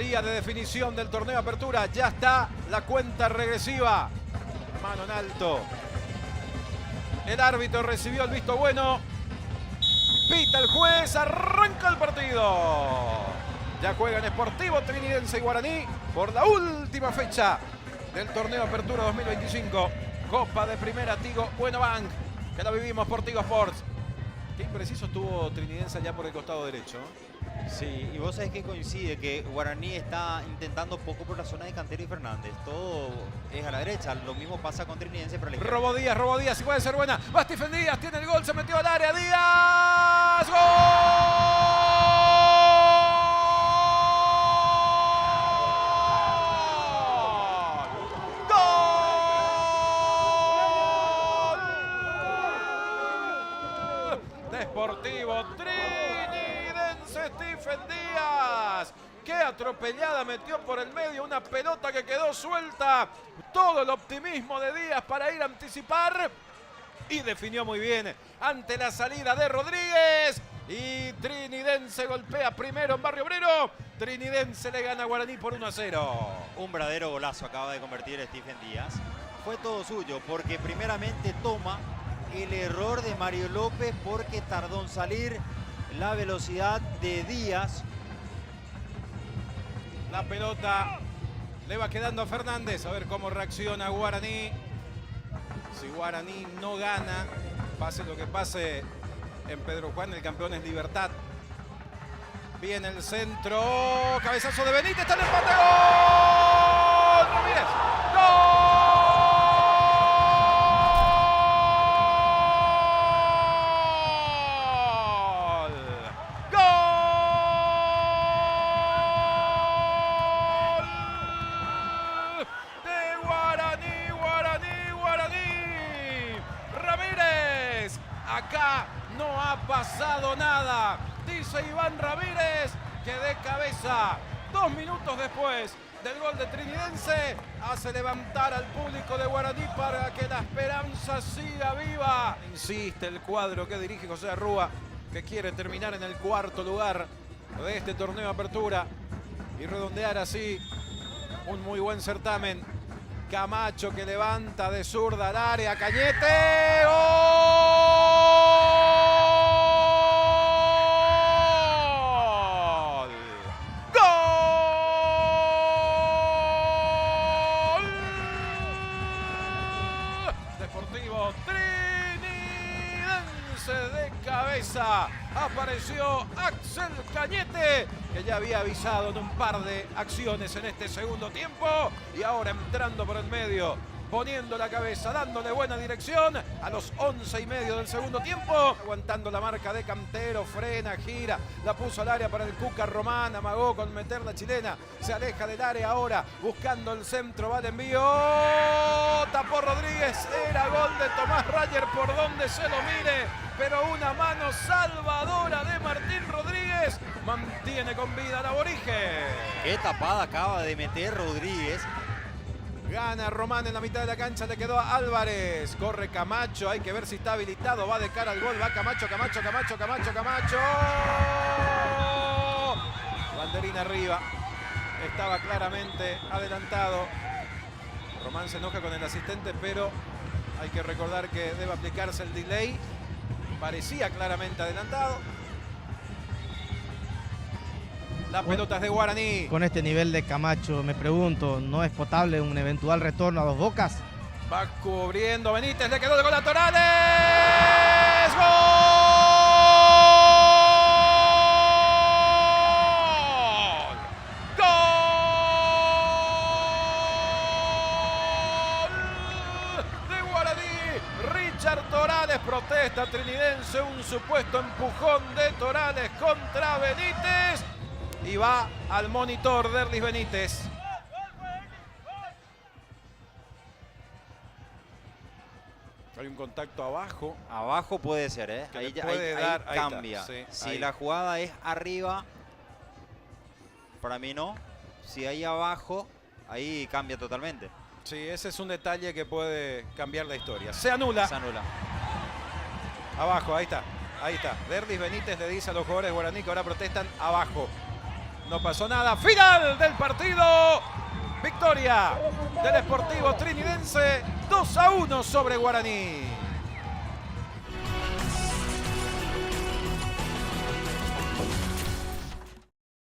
Día de definición del torneo Apertura. Ya está la cuenta regresiva. Mano en alto. El árbitro recibió el visto bueno. Pita el juez. Arranca el partido. Ya juegan Sportivo Trinidense y Guaraní por la última fecha del torneo Apertura 2025. Copa de Primera Tigo Buenobank, que la vivimos por Tigo Sports. Qué impreciso estuvo Trinidense allá por el costado derecho. Sí, y vos sabés que coincide que Guaraní está intentando poco por la zona de Cantero y Fernández. Todo es a la derecha, lo mismo pasa con Trinidense, pero a la izquierda. Robo Díaz, si puede ser buena. Va Stephen Díaz, tiene el gol, se metió al área. Díaz, ¡gol! Deportivo Trinidense, Stephen Díaz. Qué atropellada metió por el medio, una pelota que quedó suelta. Todo el optimismo de Díaz para ir a anticipar. Y definió muy bien ante la salida de Rodríguez. Y Trinidense golpea primero en Barrio Obrero. Trinidense le gana a Guaraní por 1-0. Un verdadero golazo acaba de convertir Stephen Díaz. Fue todo suyo porque primeramente toma el error de Mario López porque tardó en salir, la velocidad de Díaz. La pelota le va quedando a Fernández. A ver cómo reacciona Guaraní. Si Guaraní no gana, pase lo que pase en Pedro Juan, el campeón es Libertad. Viene el centro. Cabezazo de Benítez. Está el empate. ¡Gol! Ramírez. ¡Gol! Acá no ha pasado nada, dice Iván Ramírez, que de cabeza, 2 minutos después del gol de Trinidense, hace levantar al público de Guaraní para que la esperanza siga viva. Insiste el cuadro que dirige José Arrúa, que quiere terminar en el 4º lugar de este torneo de Apertura y redondear así un muy buen certamen. Camacho que levanta de zurda al área, Cañete, ¡gol! ¡Gol! Deportivo Trinidense de cabeza. Apareció Axel Cañete, que ya había avisado en un par de acciones en este segundo tiempo. Y ahora entrando por el medio, poniendo la cabeza, dándole buena dirección a los 11:30 del segundo tiempo. Aguantando la marca de Cantero, frena, gira, la puso al área para el Cuca Román, amagó con meter la chilena, se aleja del área ahora, buscando el centro, va el envío, tapó Rodríguez, era gol de Tomás Rayer por donde se lo mire, pero una mano salvadora de Martín Rodríguez mantiene con vida al aborigen. Qué tapada acaba de meter Rodríguez. Gana Román en la mitad de la cancha, le quedó a Álvarez. Corre Camacho, hay que ver si está habilitado. Va de cara al gol, va Camacho. Banderín arriba. Estaba claramente adelantado. Román se enoja con el asistente, pero hay que recordar que debe aplicarse el delay. Parecía claramente adelantado. La pelota es de Guaraní. Con este nivel de Camacho, me pregunto, ¿no es potable un eventual retorno a Dos Bocas? Va cubriendo Benítez, le quedó el gol a Torales. ¡Gol! ¡Gol! De Guaraní. Richard Torales protesta Trinidense, un supuesto empujón de Torales contra Benítez. Y va al monitor Derlis Benítez. Hay un contacto abajo. Abajo puede ser, ¿eh? Ahí, puede ahí dar, ahí cambia. está, sí, si ahí. la jugada es arriba, para mí no. Si ahí abajo, ahí cambia totalmente. Sí, ese es un detalle que puede cambiar la historia. Se anula. Se anula. Abajo, ahí está. Ahí está. Derlis Benítez le dice a los jugadores guaraní que ahora protestan abajo. No pasó nada. Final del partido. Victoria del Sportivo Trinidense 2-1 sobre Guaraní.